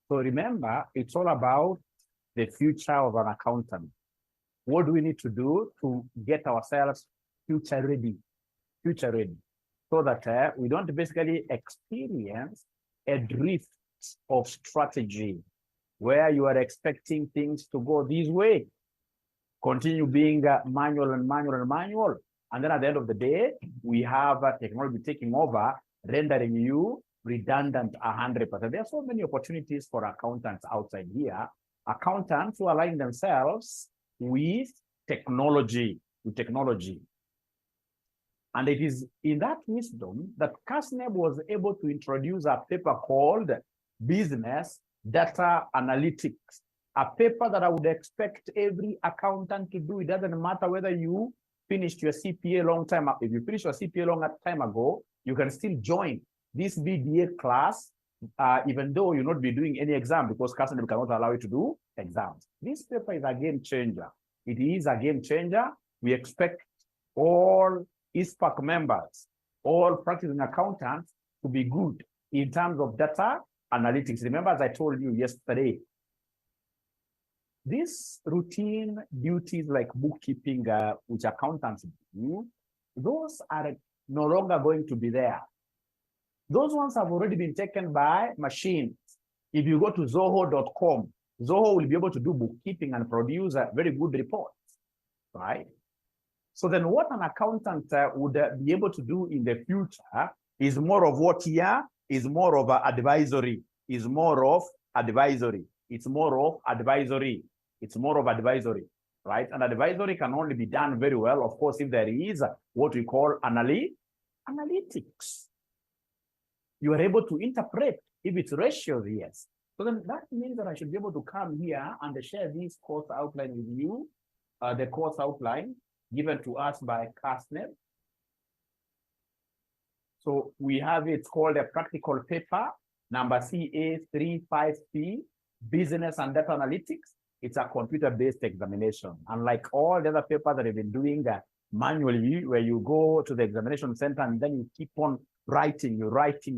So remember, it's all about the future of an accountant. What do we need to do to get ourselves future ready, so that we don't basically experience a drift of strategy where you are expecting things to go this way, continue being manual. And then at the end of the day, we have technology taking over, rendering you redundant 100%. There are so many opportunities for accountants outside here. Accountants who align themselves with technology, And it is in that wisdom that KASNEB was able to introduce a paper called Business Data Analytics, a paper that I would expect every accountant to do. It doesn't matter whether you finished your CPA long time. If you finished your CPA long time ago, you can still join this BDA class, even though you'll not be doing any exam, because KASNEB cannot allow you to do exams. This paper is a game changer. It is a game changer. We expect all ISPAC members, all practicing accountants, to be good in terms of data analytics. Remember, as I told you yesterday, these routine duties like bookkeeping, which accountants do, those are no longer going to be there. Those ones have already been taken by machines. If you go to zoho.com, Zoho will be able to do bookkeeping and produce very good reports, right? So then what an accountant would be able to do in the future is more of what here is more of advisory, It's more of advisory, right? And advisory can only be done very well, of course, if there is what we call analytics. You are able to interpret if it's ratios, yes. So then that means that I should be able to come here and share this course outline with you, the course outline given to us by KASNEB. So we have it called a practical paper, number CA35P, Business and Data Analytics. It's a computer-based examination. Unlike all the other papers that I've been doing manually, where you go to the examination center and then you keep on writing, you're writing.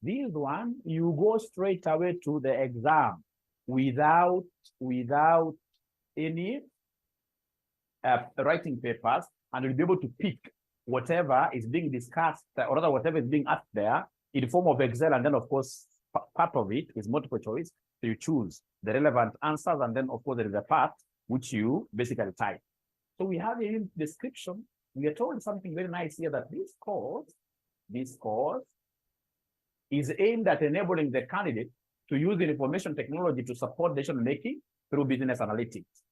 This one, you go straight away to the exam without any writing papers, and you'll be able to pick whatever is being discussed, or rather whatever is being asked there in the form of Excel. And then, of course, part of it is multiple choice. So you choose the relevant answers, and then, of course, there is a part which you basically type. So we have a description. We are told something very nice here, that this course is aimed at enabling the candidate to use the information technology to support decision-making through business analytics.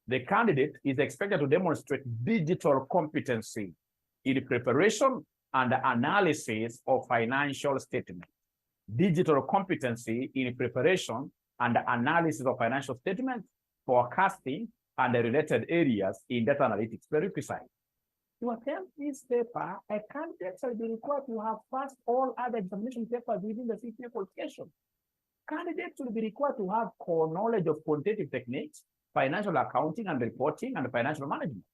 The candidate is expected to demonstrate digital competency in preparation and analysis of financial statements. Digital competency in preparation and analysis of financial statements, forecasting, and the related areas in data analytics. Very precise. To attempt this paper, a candidate shall be required to have passed all other examination papers within the CPA qualification. Candidates will be required to have core knowledge of quantitative techniques, financial accounting and reporting, and financial management.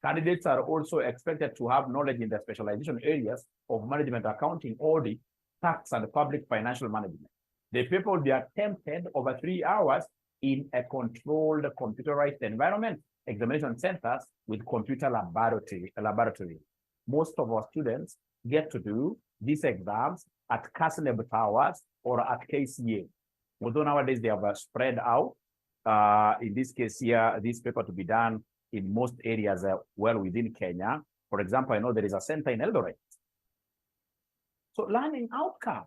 Candidates are also expected to have knowledge in the specialization areas of management accounting, audit, tax, and public financial management. The paper will be attempted over 3 hours in a controlled computerized environment, examination centers with computer laboratory. Most of our students get to do these exams at KASNEB Towers or at KCA. Although nowadays they have spread out, in this case here, this paper to be done in most areas well within Kenya. For example, I know there is a center in Eldoret. So learning outcome.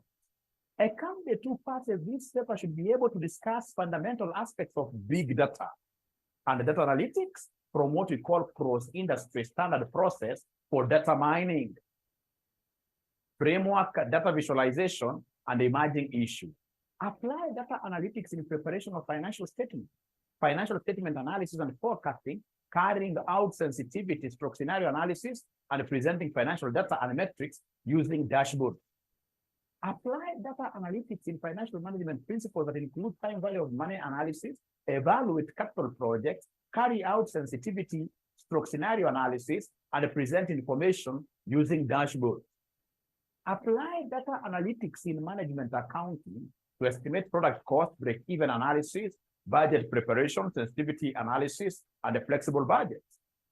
A candidate who passes this paper should be able to discuss fundamental aspects of big data and data analytics from what we call cross-industry standard process for data mining, framework data visualization, and emerging issue. Apply data analytics in preparation of financial statement analysis and forecasting, carrying out sensitivity stroke scenario analysis, and presenting financial data and metrics using dashboard. Apply data analytics in financial management principles that include time value of money analysis, evaluate capital projects, carry out sensitivity stroke scenario analysis, and present information using dashboard. Apply data analytics in management accounting to estimate product cost, break-even analysis, budget preparation, sensitivity analysis, and a flexible budget.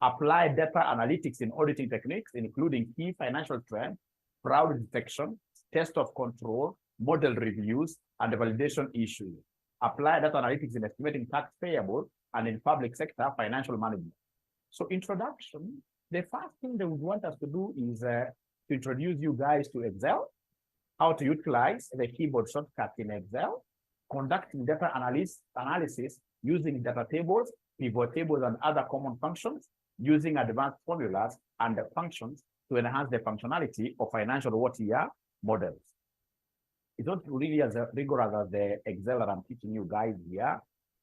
Apply data analytics in auditing techniques, including key financial trends, fraud detection, test of control, model reviews, and validation issues. Apply data analytics in estimating tax payable and in public sector financial management. So introduction, the first thing they would want us to do is to introduce you guys to Excel, how to utilize the keyboard shortcut in Excel, conducting data analysis using data tables, pivot tables, and other common functions, using advanced formulas and functions to enhance the functionality of financial OTR models. It's not really as rigorous as the Excel that I'm teaching you guys here.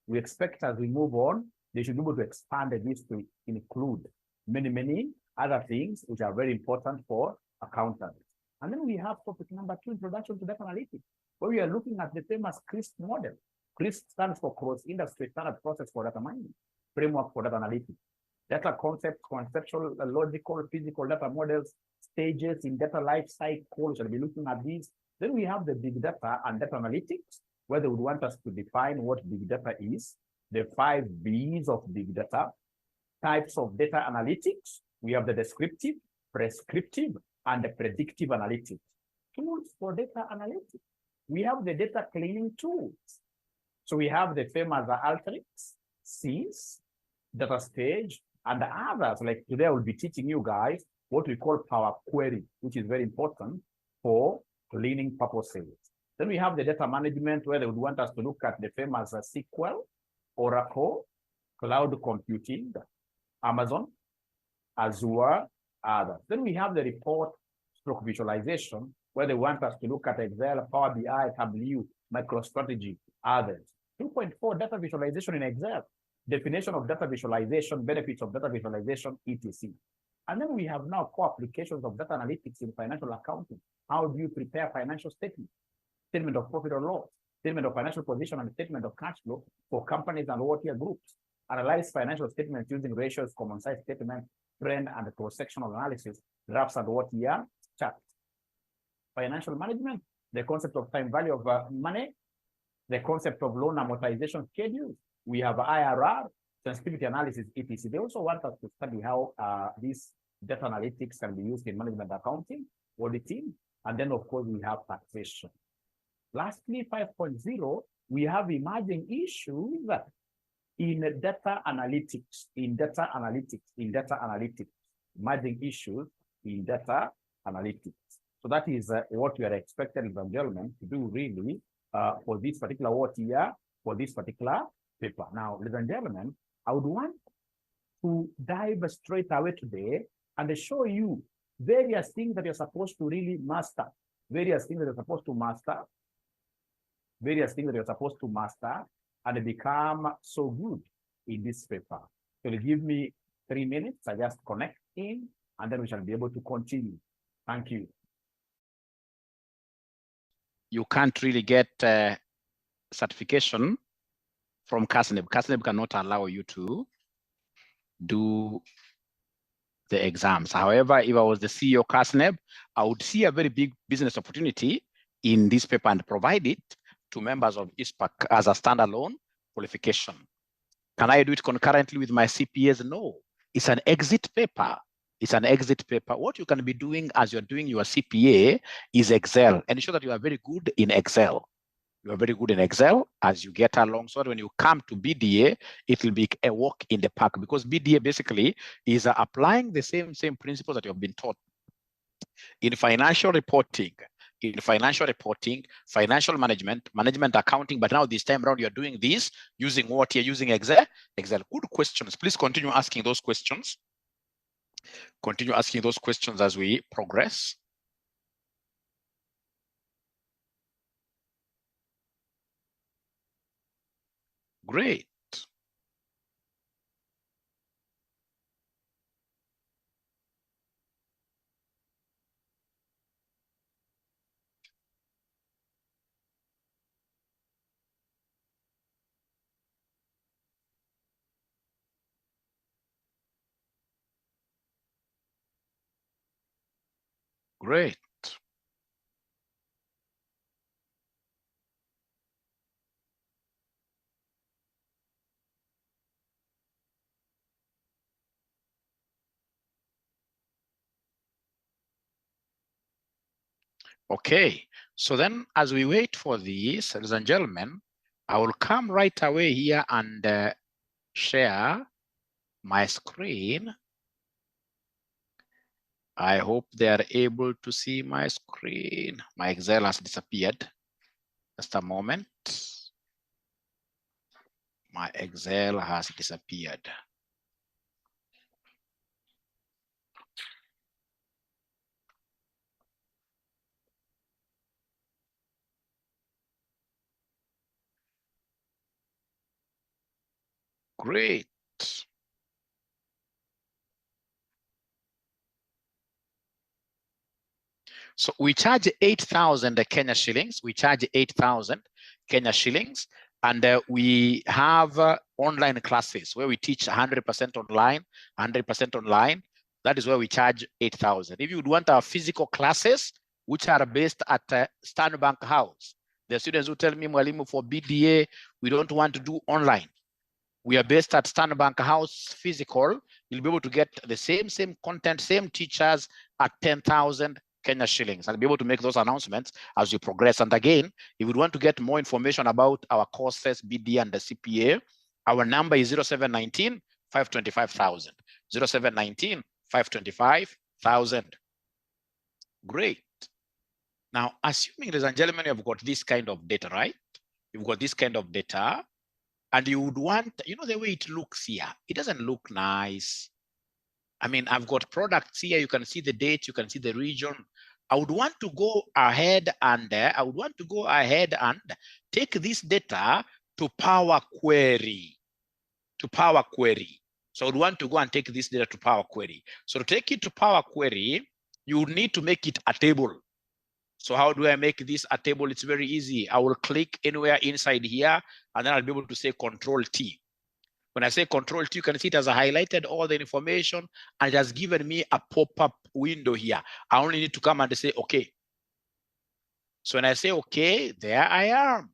We expect as we move on, they should be able to expand this to include many other things which are very important for accountants. And then we have topic number 2, introduction to data analytics, where we are looking at the famous CRISP model. CRISP stands for Cross-Industry Standard Process for Data Mining, Framework for Data Analytics. Data concepts, conceptual, logical, physical data models, stages in data life cycle. We shall be looking at these. Then we have the big data and data analytics, where they would want us to define what big data is, the 5 B's of big data, types of data analytics. We have the descriptive, prescriptive, and the predictive analytics. Tools for data analytics. We have the data cleaning tools. So we have the famous Alteryx, SIS, Data Stage, and the others. Like today, I will be teaching you guys what we call Power Query, which is very important for cleaning purposes. Then we have the data management, where they would want us to look at the famous SQL, Oracle, cloud computing, Amazon, Azure, others. Then we have the report stroke visualization, where they want us to look at Excel, Power BI, Tableau, MicroStrategy, others. 2.4, data visualization in Excel, definition of data visualization, benefits of data visualization, etc. And then we have now core applications of data analytics in financial accounting. How do you prepare financial statements, statement of profit or loss, statement of financial position, and statement of cash flow for companies and OTR groups? Analyze financial statements using ratios, common size statements, trend and cross-sectional analysis, graphs and OTR charts. Financial management, the concept of time value of money, the concept of loan amortization schedule. We have IRR, sensitivity analysis, etc. They also want us to study how these data analytics can be used in management accounting, auditing, and then of course we have taxation. Lastly, 5.0, we have emerging issues in data analytics, emerging issues in data analytics. So that is what we are expected, ladies and gentlemen, to do really for this particular OTR, for this particular paper. Now, ladies and gentlemen, I would want to dive straight away today and show you various things that you're supposed to really master, and become so good in this paper. So give me 3 minutes, I just connect in, and then we shall be able to continue. Thank you. You can't really get certification from KASNEB. KASNEB cannot allow you to do the exams. However, if I was the CEO of KASNEB, I would see a very big business opportunity in this paper and provide it to members of ISPAC as a standalone qualification. Can I do it concurrently with my CPAs? No, it's an exit paper. It's an exit paper. What you can be doing as you're doing your CPA is Excel, and ensure that you are very good in Excel. You are very good in Excel as you get along. So when you come to BDA, it will be a walk in the park, because BDA basically is applying the same principles that you have been taught in financial reporting, financial management accounting. But now this time around, you're doing this using what? You're using Excel. Good questions. Please continue asking those questions. Continue asking those questions as we progress. Great. Great. Okay, so then as we wait for this, ladies and gentlemen, I will come right away here and share my screen. I hope they are able to see my screen. My Excel has disappeared. Just a moment. My Excel has disappeared. Great. So we charge 8,000 Kenya shillings. We charge 8,000 Kenya shillings. And we have online classes where we teach 100% online, 100% online. That is where we charge 8,000. If you would want our physical classes, which are based at Stanbank House, the students who tell me, Mwalimu, for BDA, we don't want to do online. We are based at Stanbank House physical. You'll be able to get the same content, same teachers at 10,000 Kenya shillings. I'll be able to make those announcements as we progress. And again, if you want to get more information about our courses, BD and the CPA, our number is 0719 525,000. 0719 525,000. Great. Now, assuming, ladies and gentlemen, you've got this kind of data, right? You've got this kind of data, and you would want, you know, the way it looks here, it doesn't look nice. I mean, I've got products here. You can see the date, you can see the region. I would want to go ahead and take this data to Power Query. So I would want to go and take this data to Power Query. So to take it to Power Query, you would need to make it a table. So how do I make this a table? It's very easy. I will click anywhere inside here, and then I'll be able to say Control T. When I say Control T, you can see it has highlighted all the information and it has given me a pop-up window here. I only need to come and say, okay. So when I say, okay, there I am.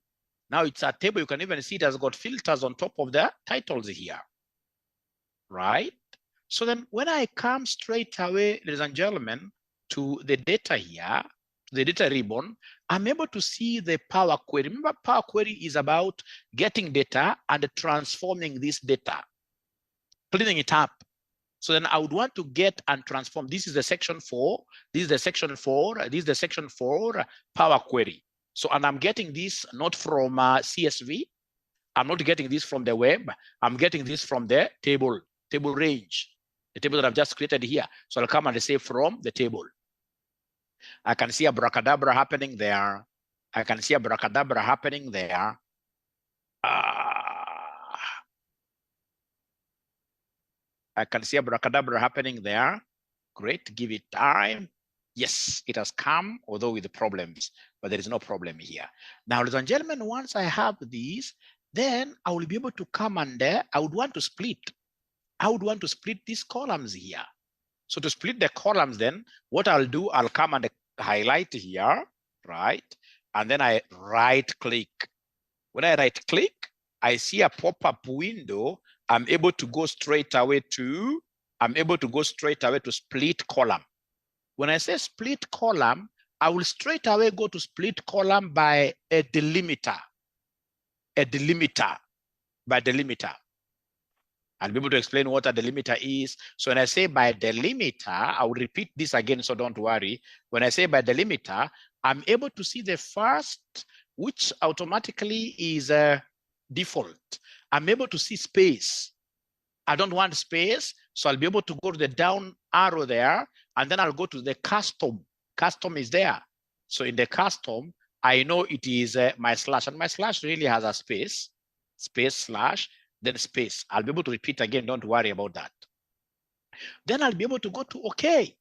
Now it's a table. You can even see it has got filters on top of the titles here, right? So then when I come straight away, ladies and gentlemen, to the data here, the data ribbon, I'm able to see the Power Query. Remember, Power Query is about getting data and transforming this data, cleaning it up. So then I would want to get and transform. This is the section 4. This is the section 4. This is the section 4 Power Query. So, and I'm getting this not from CSV. I'm not getting this from the web. I'm getting this from the table range, the table that I've just created here. So I'll come and say from the table. I can see abracadabra happening there. I can see abracadabra happening there. I can see abracadabra happening there. Great, give it time. Yes, it has come, although with the problems, but there is no problem here. Now, ladies and gentlemen, once I have these, then I will be able to come and I would want to split. I would want to split these columns here. So to split the columns, then what I'll do, I'll come and highlight here, right? And then I right click. When I right click, I see a pop-up window. I'm able to go straight away to split column. When I say split column, I will straight away go to split column by a delimiter. By delimiter. I'll be able to explain what a delimiter is. So when I say by delimiter, I will repeat this again, so don't worry. When I say by delimiter, I'm able to see the first, which automatically is a default. I'm able to see space. I don't want space, so I'll be able to go to the down arrow there, and then I'll go to the custom. Custom is there. So in the custom, I know it is my slash, and my slash really has a space slash, then space. I'll be able to repeat again, don't worry about that. Then I'll be able to go to okay.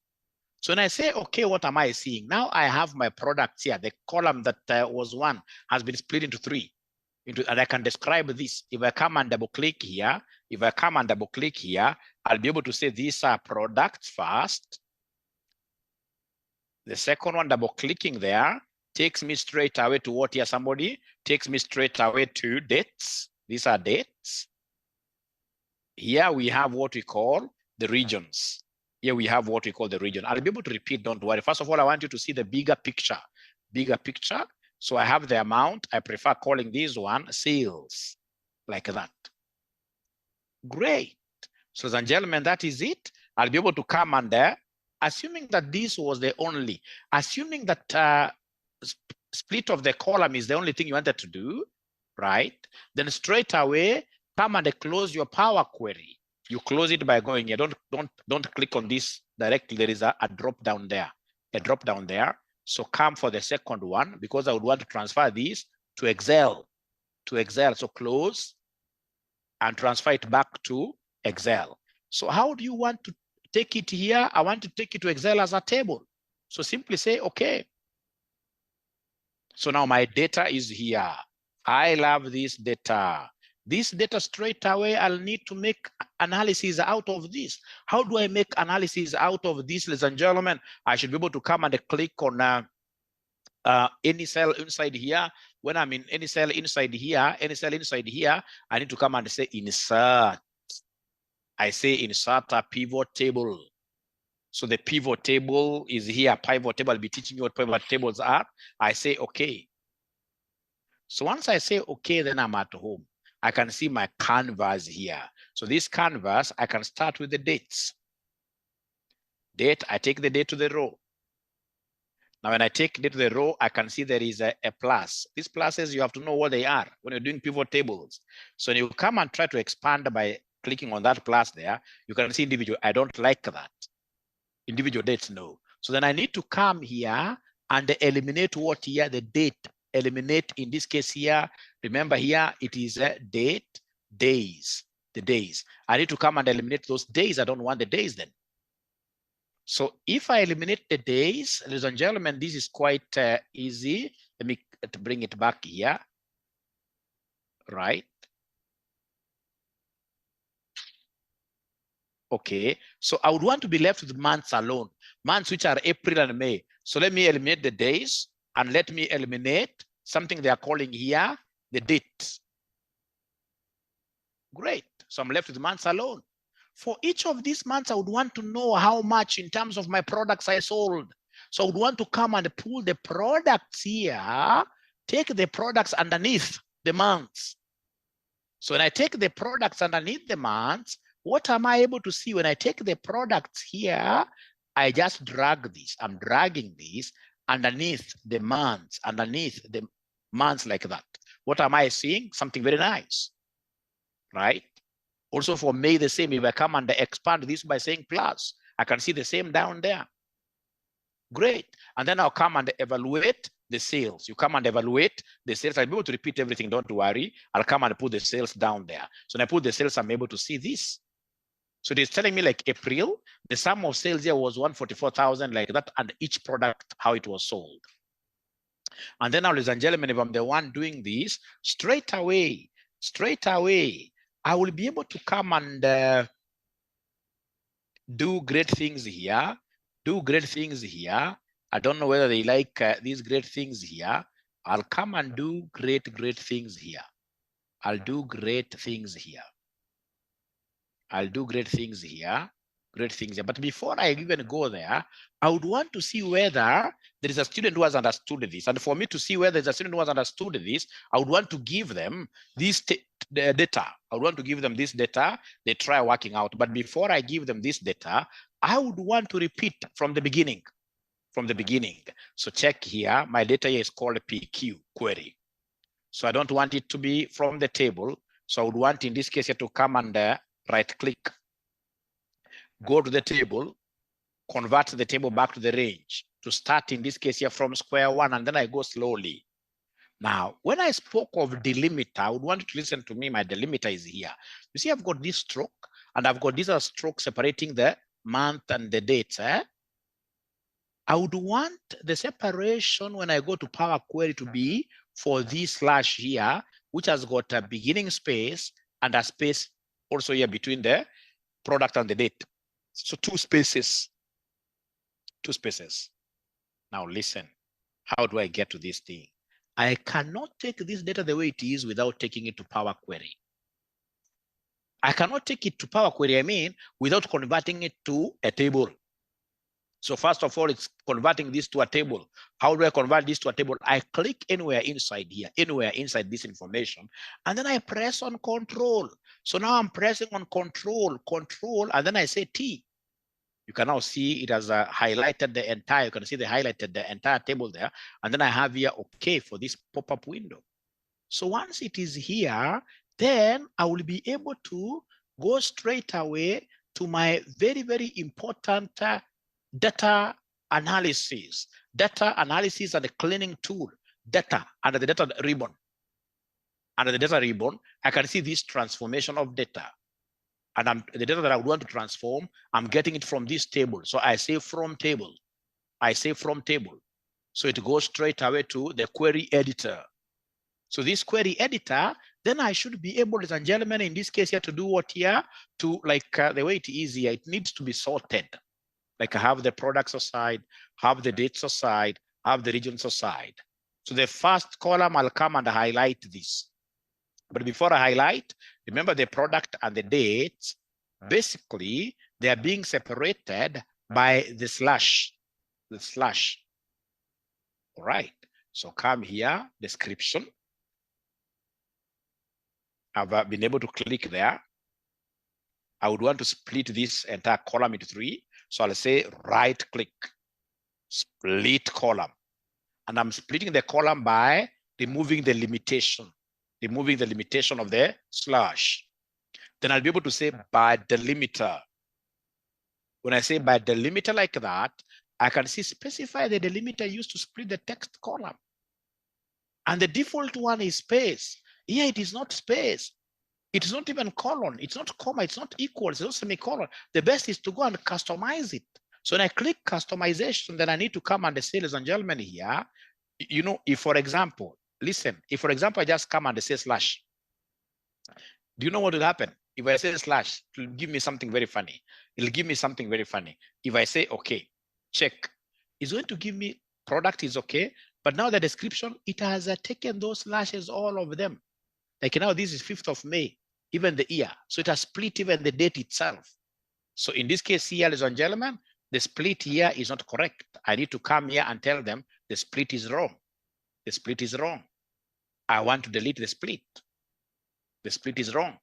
So when I say okay, what am I seeing? Now I have my products here. The column that was 1 has been split into 3. And I can describe this. If I come and double click here, I'll be able to say these are products first. The second one, double clicking there, takes me straight away to what here? Somebody takes me straight away to dates. These are dates. Here we have what we call the regions. Here we have what we call the region. I'll be able to repeat, don't worry. First of all, I want you to see the bigger picture. bigger picture. So I have the amount. I prefer calling this one sales, like that. Great. So, ladies and gentlemen, that is it. I'll be able to come under, assuming that this was the only, assuming that split of the column is the only thing you wanted to do, right? Then straight away, come and close your Power Query. You close it by going here. Don't click on this directly. There is a drop down there, a drop down there. So come for the second one, because I would want to transfer this to Excel, So close and transfer it back to Excel. So how do you want to take it here? I want to take it to Excel as a table. So simply say, okay. So now my data is here. I love this data. This data straight away, I'll need to make analysis out of this. How do I make analysis out of this, ladies and gentlemen? I should be able to come and click on any cell inside here. When I'm in any cell inside here, I need to come and say insert. I say insert a pivot table. So the pivot table is here. Pivot table, I'll be teaching you what pivot tables are. I say okay. So once I say okay, then I'm at home. I can see my canvas here. So this canvas, I can start with the dates. Date, I take the date to the row. Now, when I take date to the row, I can see there is a plus. These pluses, you have to know what they are when you're doing pivot tables. So when you come and try to expand by clicking on that plus there, you can see individual. I don't like that. Individual dates, no. So then I need to come here and eliminate what here, the date. Eliminate, in this case here, remember here, it is a date, days, the days. I need to come and eliminate those days. I don't want the days then. So if I eliminate the days, ladies and gentlemen, this is quite easy. Let me bring it back here, right? Okay, so I would want to be left with months alone, months which are April and May. So let me eliminate the days and let me eliminate something they are calling here the date. Great, so I'm left with months alone. For each of these months, I would want to know how much in terms of my products I sold. So I would want to come and pull the products here, take the products underneath the months. So when I take the products underneath the months, what am I able to see? When I take the products here, I just drag this. I'm dragging this underneath the months like that. What am I seeing? Something very nice, right? Also for May, the same. If I come and expand this by saying plus, I can see the same down there. Great. And then I'll come and evaluate the sales. You come and evaluate the sales. I'll be able to repeat everything. Don't worry. I'll come and put the sales down there. So when I put the sales, I'm able to see this. So it is telling me like April, the sum of sales here was 144,000 like that, and each product, how it was sold. And then now, ladies and gentlemen, if I'm the one doing this, straight away, I will be able to come and do great things here. I don't know whether they like these great things here. I'll come and do great things here. I'll do great things here. But before I even go there, I would want to see whether there is a student who has understood this. And for me to see whether there's a student who has understood this, I would want to give them this data. I would want to give them this data. They try working out. But before I give them this data, I would want to repeat from the beginning. So check here. My data here is called PQ query. So I don't want it to be from the table. So I would want in this case here to come and right click, go to the table, convert the table back to the range, to start in this case here from square one, and then I go slowly. Now, when I spoke of delimiter, I would want you to listen to me. My delimiter is here. You see, I've got this stroke, and I've got this stroke separating the month and the dates. I would want the separation when I go to Power Query to be for this slash here, which has got a beginning space and a space also here between the product and the date. So two spaces. Now listen, how do I get to this thing? I cannot take this data the way it is without taking it to Power Query. I cannot take it to Power Query, without converting it to a table. So first of all, it's converting this to a table. How do I convert this to a table? I click anywhere inside here, anywhere inside this information, and then I press on control. So now I'm pressing on control, and then I say T. You can now see it has highlighted the entire, you can see they highlighted the entire table there. And then I have here, okay, for this pop-up window. So once it is here, then I will be able to go straight away to my very, very important data analysis and the cleaning tool, data under the data ribbon. Under the data ribbon, I can see this transformation of data. And the data that I want to transform, I'm getting it from this table. So I say from table. So it goes straight away to the query editor. So this query editor, then I should be able, ladies and gentlemen, in this case here, to do what here? To the way it is here, it needs to be sorted. Like I have the products aside, have the dates aside, have the regions aside. So the first column, I'll come and highlight this. But before I highlight, remember the product and the dates, basically, they are being separated by the slash. All right. So come here, description. I've been able to click there. I would want to split this entire column into 3. So I'll say right click, split column. And I'm splitting the column by removing the limitation of the slash. Then I'll be able to say by delimiter. When I say by delimiter like that, I can specify the delimiter used to split the text column. And the default one is space. Here it is not space. It is not even colon. It's not comma. It's not equal. It's not semicolon. The best is to go and customize it. So when I click customization, then I need to come and say, ladies and gentlemen, here, you know, if for example, listen, if for example, I just come and say slash, do you know what will happen? If I say slash, it will give me something very funny. It'll give me something very funny. If I say, okay, check, it's going to give me product is okay. But now the description, it has taken those slashes, all of them. Like now this is 5th of May, even the year. So it has split even the date itself. So in this case here, ladies and gentlemen, the split here is not correct. I need to come here and tell them the split is wrong. The split is wrong. I want to delete the split. The split is wrong.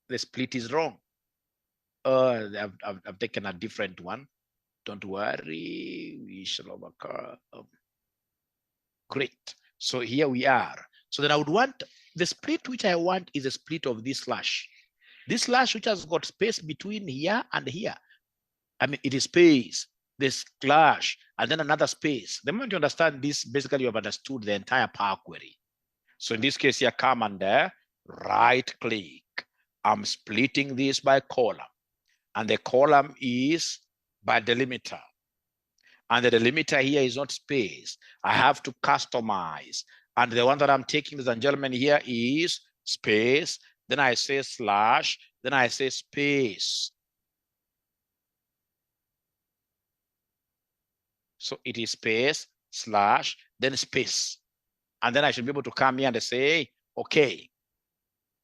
The split is wrong. I've taken a different one. Don't worry, we shall overcome. Great. So here we are. So then I would want the split which I want is a split of this slash. This slash which has got space between here and here. I mean, it is space, this slash, and then another space. The moment you understand this, basically you have understood the entire Power Query. So in this case here, come and right click. I'm splitting this by column. And the column is by delimiter. And the delimiter here is not space. I have to customize. And the one that I'm taking, ladies and gentlemen, here is space. Then I say slash. Then I say space. So it is space, slash, then space. And then I should be able to come here and say, okay,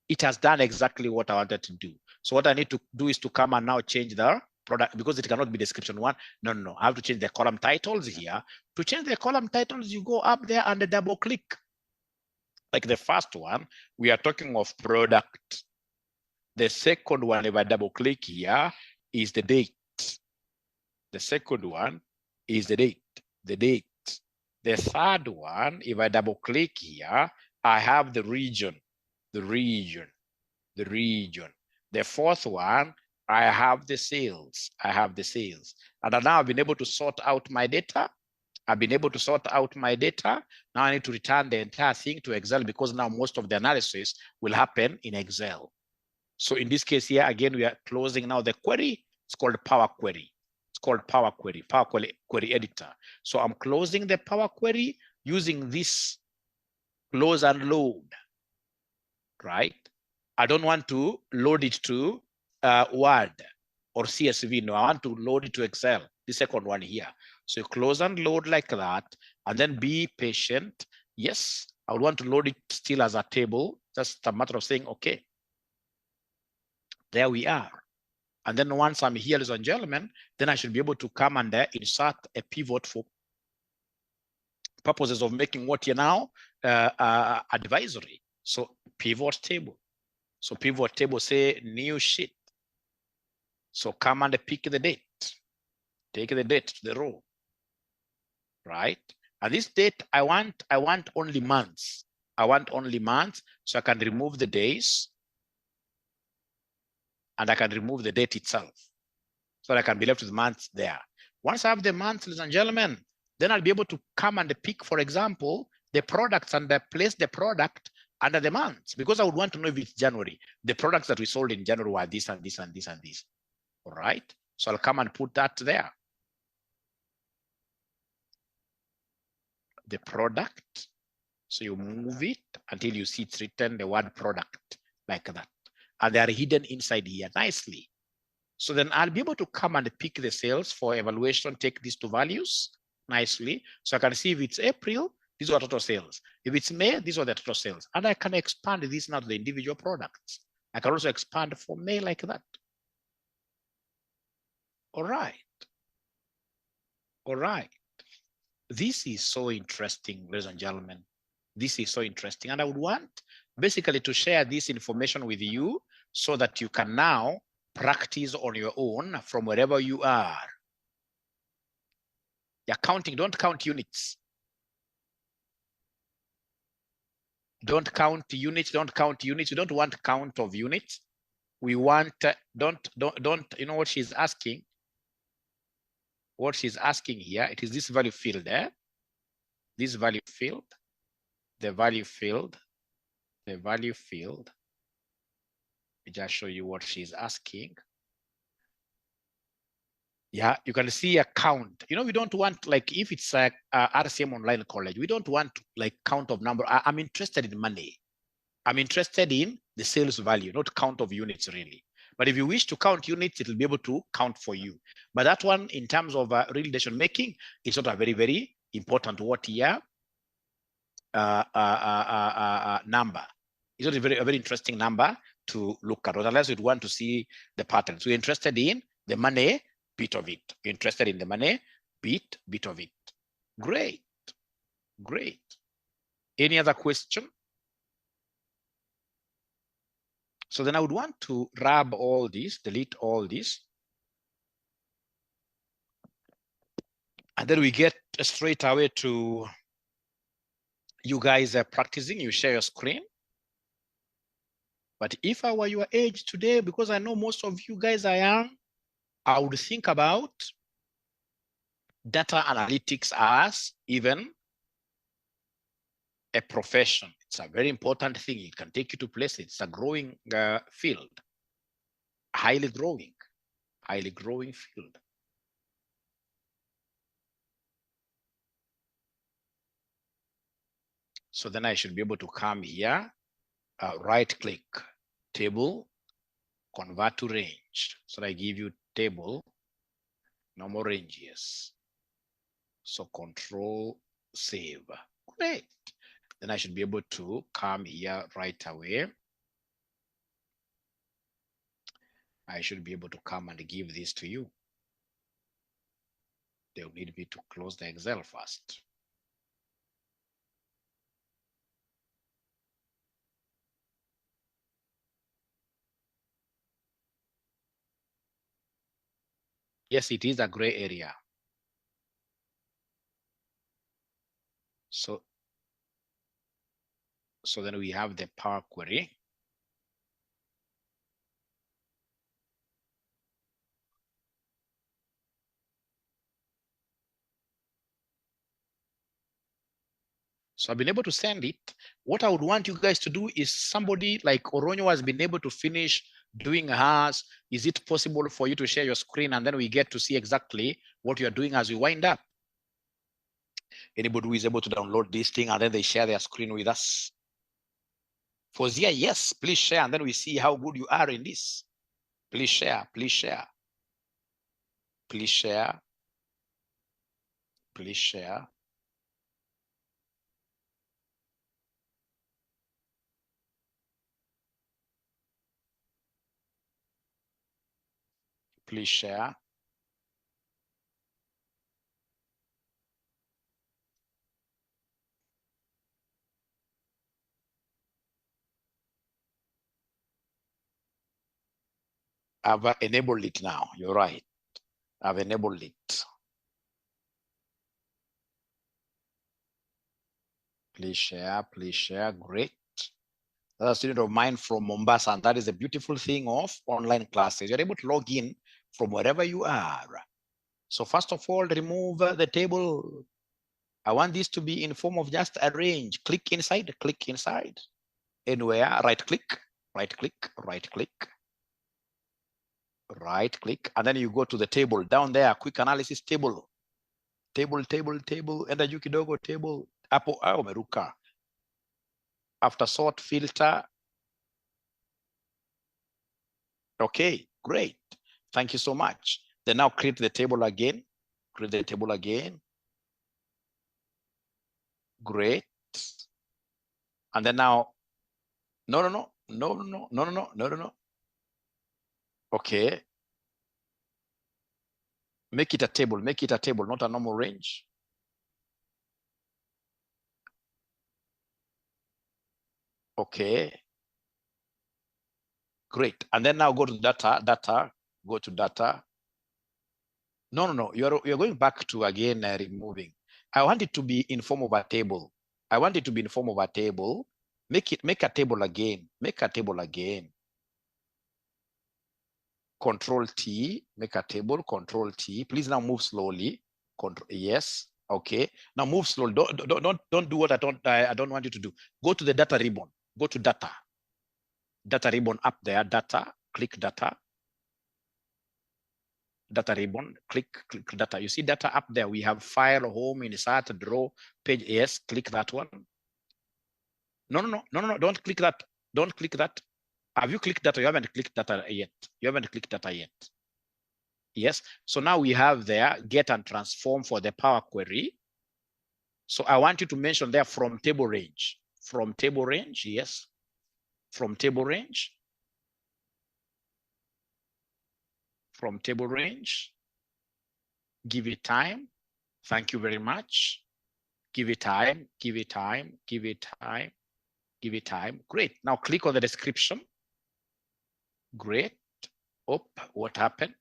it has done exactly what I wanted to do. So what I need to do is to come and now change the product, because it cannot be description 1. No. I have to change the column titles here. To change the column titles, you go up there and double click. Like the first one, we are talking of product. The second one, if I double click here, is the date. The second one is the date. The third one, if I double click here, I have the region. The fourth one, I have the sales. And now I've been able to sort out my data. Now I need to return the entire thing to Excel, because now most of the analysis will happen in Excel. So in this case here, again, we are closing now the query. It's called Power Query. Power Query Editor. So I'm closing the Power Query using this close and load, right? I don't want to load it to Word or CSV. No, I want to load it to Excel, the second one here. So close and load like that, and then be patient. Yes, I would want to load it still as a table. Just a matter of saying, okay, there we are. And then once I'm here, ladies and gentlemen, then I should be able to come and insert a pivot for purposes of making what here now advisory. So pivot table. So pivot table say new sheet. So come and pick the date. Take the date to the row. Right? And this date, I want only months. I want only months, so I can remove the days and I can remove the date itself. So I can be left with months there. Once I have the months, ladies and gentlemen, then I'll be able to come and pick, for example, the products and place the product under the months, because I would want to know if it's January. The products that we sold in January were this and this and this and this. All right. So I'll come and put that there. The product. So you move it until you see it's written the word product like that. And they are hidden inside here nicely. So then I'll be able to come and pick the sales for evaluation, take these two values nicely. So I can see if it's April, these are total sales. If it's May, these are the total sales. And I can expand this now to the individual products. I can also expand for May like that. All right. All right. This is so interesting, ladies and gentlemen. This is so interesting. And I would want basically to share this information with you so that you can now practice on your own from wherever you are. You're counting, don't count units. Don't count units, don't count units. We don't want count of units. We want, don't, you know what she's asking? What she's asking here, it is this value field there. This value field, the value field, the value field. Let me just show you what she's asking. Yeah, you can see a count. You know, we don't want, like, if it's a RCM online college, we don't want like count of number. I'm interested in money. I'm interested in the sales value, not count of units really. But if you wish to count units, it'll be able to count for you. But that one, in terms of real decision making, is not a very, very important what here number. It's not a very interesting number to look at, unless you'd want to see the pattern. So you're interested in the money bit of it. You're interested in the money bit of it. Great, great. Any other question? So then I would want to grab all this, delete all this. And then we get straight away to you guys are practicing, you share your screen. But if I were your age today, because I know most of you guys are young, I would think about data analytics as even a profession. It's a very important thing. It can take you to places. It's a growing field, highly growing field. So then I should be able to come here, right click, table, convert to range. So I give you table, normal ranges. So control save. Great. Then I should be able to come here right away. I should be able to come and give this to you. They'll need me to close the Excel first. Yes, it is a gray area. So then we have the Power Query. So I've been able to send it. What I would want you guys to do is somebody like Oronyo has been able to finish doing hers. Is it possible for you to share your screen and then we get to see exactly what you're doing as we wind up? Anybody who is able to download this thing and then they share their screen with us? Fozia, yes, please share and then we see how good you are in this. Please share, please share. Please share. Please share. Please share. I've enabled it now. You're right. I've enabled it. Please share. Please share. Great. That's a student of mine from Mombasa, and that is a beautiful thing of online classes. You're able to log in from wherever you are. So first of all, remove the table. I want this to be in form of just arrange. Click inside, anywhere, right click, right click, right click, right click, and then you go to the table down there, quick analysis table, enda juu kidogo table, hapo umeruka. After sort filter. Okay, great. Thank you so much. Then now create the table again. Create the table again. Great. And then now, no. Okay. Make it a table, not a normal range. Okay. Great. And then now go to data, go to data. No. You're going back to again removing. I want it to be in form of a table. Make a table again. Control T, make a table, Control T. Please now move slowly. Yes. Okay. Now move slowly. Don't do what I don't want you to do. Go to the data ribbon. Go to data. Data ribbon up there, data, click data. Data ribbon, click data. You see data up there. We have file, home, insert, draw, page. Yes, click that one. No, don't click that. Don't click that. Have you clicked data? You haven't clicked data yet. Yes. So now we have there get and transform for the Power Query. So I want you to mention there from table range. From table range, yes. From table range. From table range. Give it time. Thank you very much. Give it time. Great. Now click on the description. Great. Oh, what happened?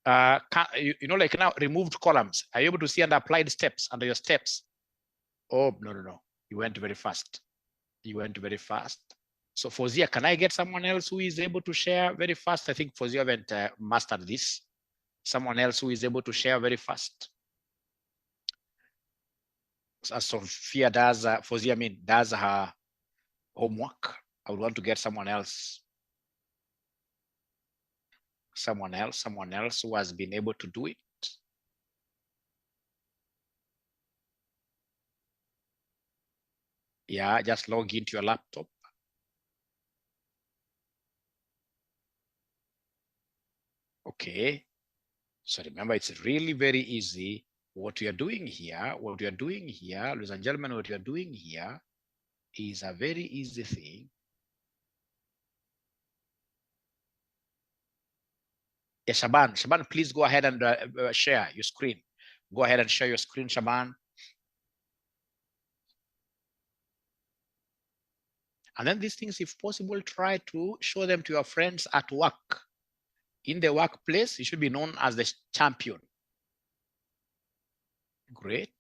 Like now removed columns. Are you able to see under applied steps, under your steps? Oh, no. You went very fast. So Fozia, can I get someone else who is able to share very fast? I think Fozia haven't mastered this. Someone else who is able to share very fast. As Sophia does, Fozia does her homework. I would want to get someone else. Someone else who has been able to do it. Yeah, just log into your laptop. Okay. So remember, it's really very easy. What we are doing here, ladies and gentlemen, what you are doing here is a very easy thing. Yeah, Shaban, please go ahead and share your screen. Go ahead and share your screen, Shaban. And then these things, if possible, try to show them to your friends at work. In the workplace, you should be known as the champion. Great.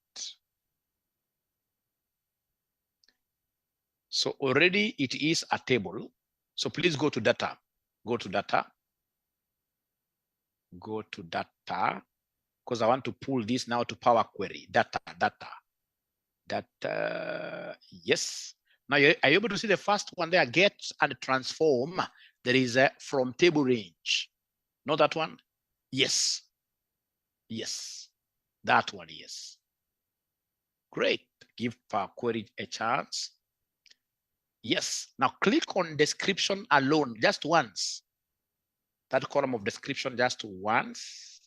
So already it is a table. So please go to data. Go to data, because I want to pull this now to Power Query. Data. Yes. Now, are you able to see the first one there? Get and transform. There is a from table range. Not that one? Yes. That one, yes. Great. Give Power Query a chance. Yes. Now click on description alone, just once. That column of description just once.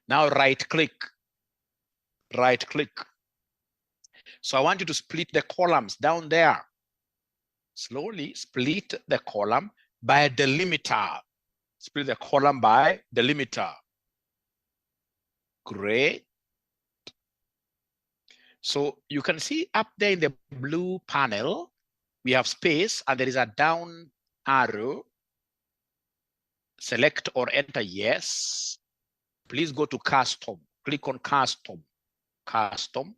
Now right click. Right click. So I want you to split the columns down there. Slowly split the column by a delimiter. Split the column by delimiter. Great. So you can see up there in the blue panel, we have space and there is a down arrow. Select or enter yes. Please go to custom. Click on custom. Custom.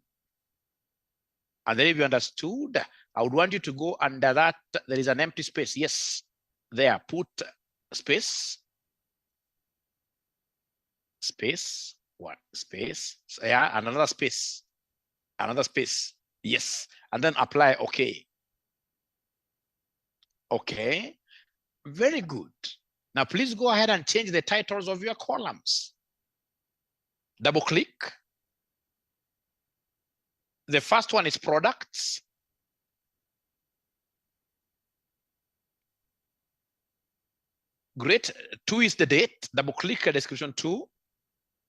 And then if you understood, I would want you to go under that. There is an empty space. Yes. There. Put space. Space. One space. So yeah, another space. Another space. Yes. And then apply OK. Okay. Very good. Now please go ahead and change the titles of your columns. Double click. The first one is products. Great. 2 is the date. Double click a description 2.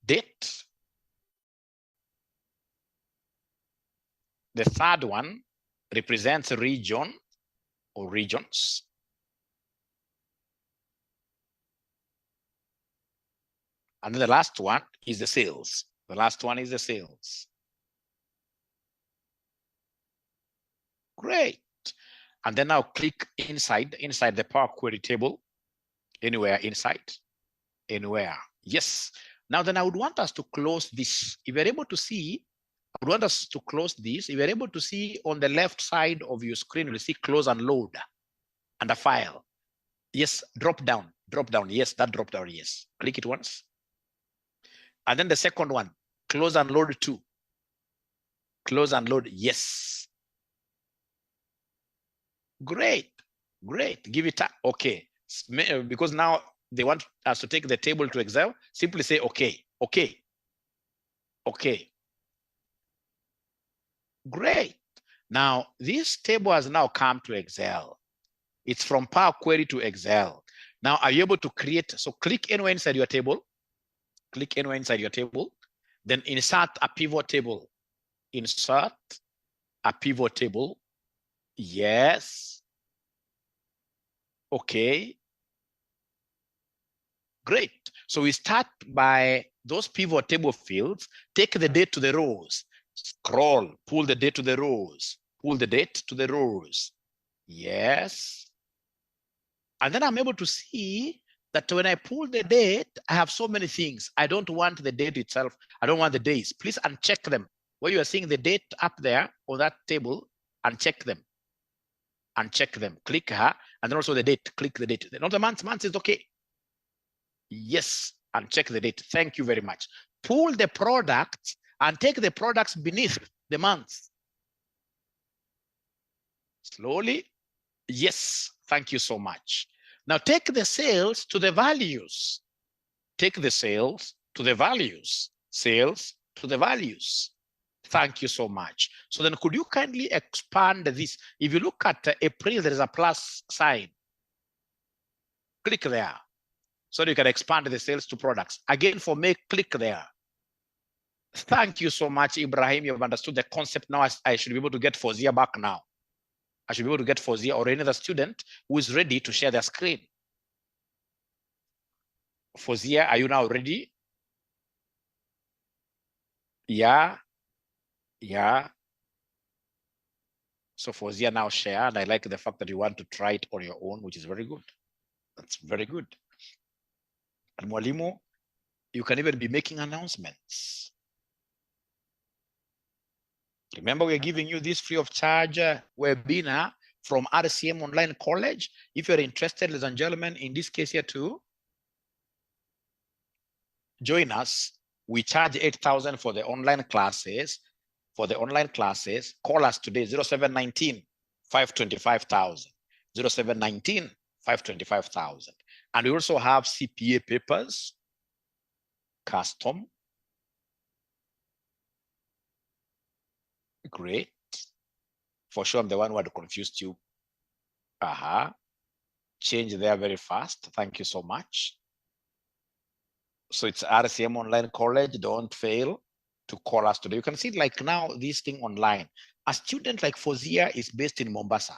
Date. The third one represents a region or regions. And then the last one is the sales. The last one is the sales. Great. And then now click inside the Power Query table. Anywhere inside. Anywhere. Yes. Now then I would want us to close this. If you're able to see, I would want us to close this. If you're able to see on the left side of your screen, you'll see close and load and a file. Yes, drop down. Drop down. Yes, that drop down. Yes. Click it once. And then the second one, close and load 2. Close and load. Yes. Great. Great. Give it a okay. Because now they want us to take the table to Excel. Simply say okay. Okay. Okay. Great. Now this table has now come to Excel. It's from Power Query to Excel. Now are you able to create? So click anywhere inside your table. Click anywhere inside your table. Then insert a pivot table. Insert a pivot table. Yes. Okay. Great. So we start by those pivot table fields. Take the date to the rows. Scroll. Pull the date to the rows. Pull the date to the rows. Yes. And then I'm able to see that when I pull the date, I have so many things. I don't want the date itself. I don't want the days. Please uncheck them. Where you are seeing the date up there on that table, uncheck them. Uncheck them. Click her. And then also the date. Click the date. Not the month. Month is okay. Yes. Uncheck the date. Thank you very much. Pull the products and take the products beneath the months. Slowly. Yes. Thank you so much. Now take the sales to the values. Take the sales to the values. Sales to the values. Thank you so much. So then could you kindly expand this? If you look at April, there is a plus sign. Click there. So you can expand the sales to products. Again, for May, click there. Thank you so much, Ibrahim. You've understood the concept now. I should be able to get Fozia back now. I should be able to get Fozia or any other student who is ready to share their screen. Fozia, are you now ready? Yeah. Yeah. So Fozia now share, and I like the fact that you want to try it on your own, which is very good. That's very good. And Mwalimu, you can even be making announcements. Remember, we're giving you this free of charge webinar from RCM Online College. If you're interested, ladies and gentlemen, in this case here too, join us. We charge 8,000 for the online classes. For the online classes, call us today, 0719 525,000. 0719 525,000. And we also have CPA papers, custom. Great. For sure, I'm the one who had confused you. Change there very fast. Thank you so much. So it's RCM Online College. Don't fail to call us today. You can see like now this thing online. A student like Fozia is based in Mombasa.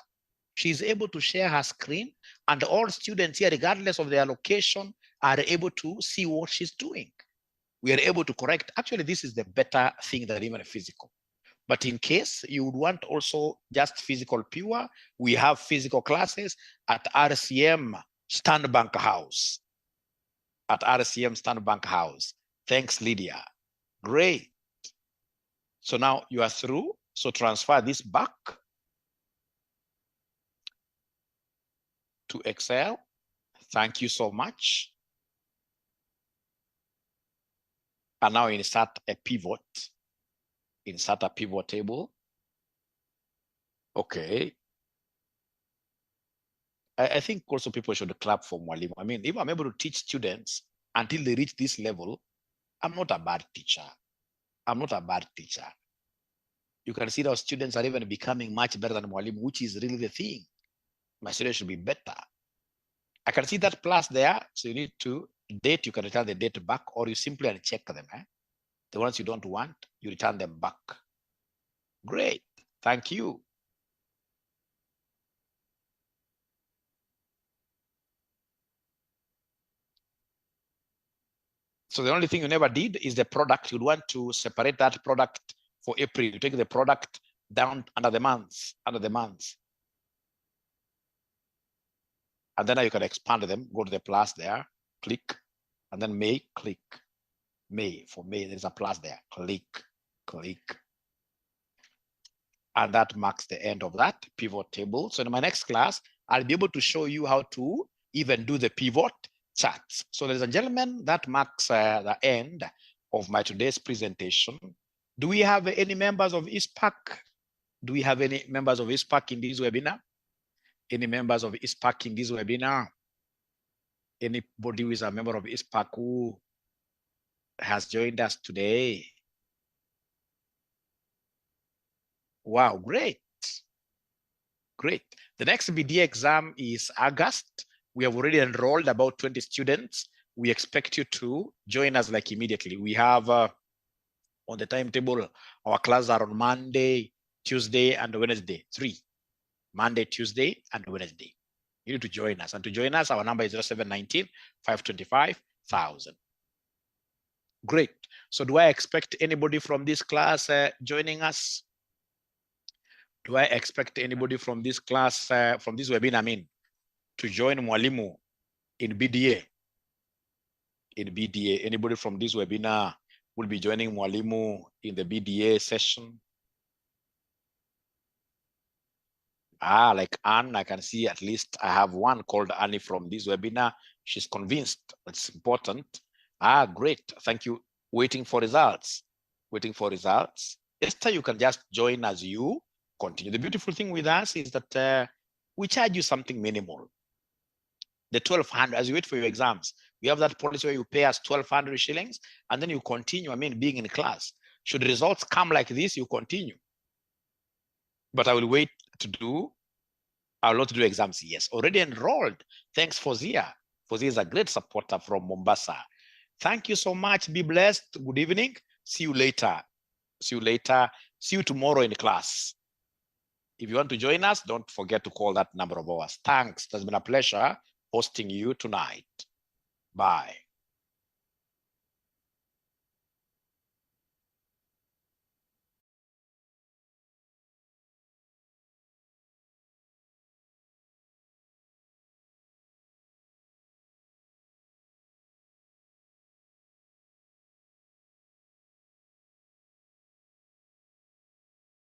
She's able to share her screen, and all students here, regardless of their location, are able to see what she's doing. We are able to correct. Actually, this is the better thing than even a physical. But in case you would want also just physical pure, we have physical classes at RCM Standbank House. At RCM Standbank House. Thanks, Lydia. Great. So now you are through. So transfer this back to Excel. Thank you so much. And now insert a pivot. Insert a pivot table. Okay. I think also people should clap for Mwalimu. I mean, if I'm able to teach students until they reach this level, I'm not a bad teacher. I'm not a bad teacher. You can see that students are even becoming much better than Mwalimu, which is really the thing. My students should be better. I can see that plus there. So you need to date, you can return the date back, or you simply uncheck them. The ones you don't want, you return them back. Great. Thank you. So the only thing you never did is the product. You'd want to separate that product for April. You take the product down under the months, And then you can expand them, go to the plus there, click, and then May, click. May, for May, there's a plus there, click. And that marks the end of that pivot table. So in my next class, I'll be able to show you how to even do the pivot charts. So ladies and gentlemen, that marks the end of my today's presentation. Do we have any members of ISPAC? Do we have any members of ISPAC in this webinar? Any members of ISPAC in this webinar? Anybody who is a member of ISPAC who has joined us today? Wow, great. Great. The next BDA exam is August. We have already enrolled about 20 students. We expect you to join us like immediately. We have on the timetable, our classes are on Monday, Tuesday, and Wednesday. 3. Monday, Tuesday, and Wednesday. You need to join us. And to join us, our number is 0719-525-1000. Great. So do I expect anybody from this class joining us? Do I expect anybody from this class, from this webinar, to join Mwalimu in BDA? In BDA, anybody from this webinar will be joining Mwalimu in the BDA session? Like Anne, I can see at least I have one called Annie from this webinar. She's convinced that's important. Great. Thank you. Waiting for results. Esther, you can just join as you continue. The beautiful thing with us is that we charge you something minimal. The 1,200, as you wait for your exams, we have that policy where you pay us 1,200 shillings and then you continue, being in class. Should results come like this, you continue. But I will wait I will not do exams. Yes, already enrolled. Thanks, Fozia. Fozia is a great supporter from Mombasa. Thank you so much. Be blessed. Good evening. See you later. See you tomorrow in class. If you want to join us, don't forget to call that number of ours. Thanks. It has been a pleasure hosting you tonight. Bye.